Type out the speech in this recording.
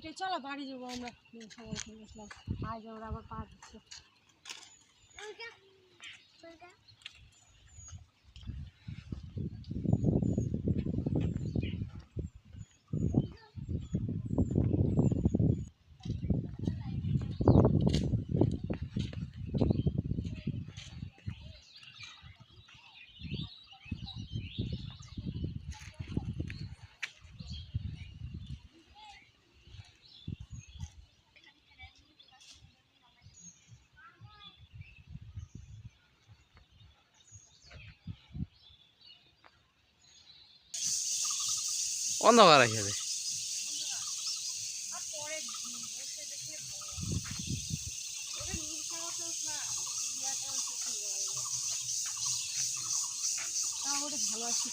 হেঁটে চলো বাড়ি যাবো আমরা সবাই খেয়ে বসলাম আজ ওরা আবার পা দিচ্ছে অন্ধকার হিসেবে ভালো আছে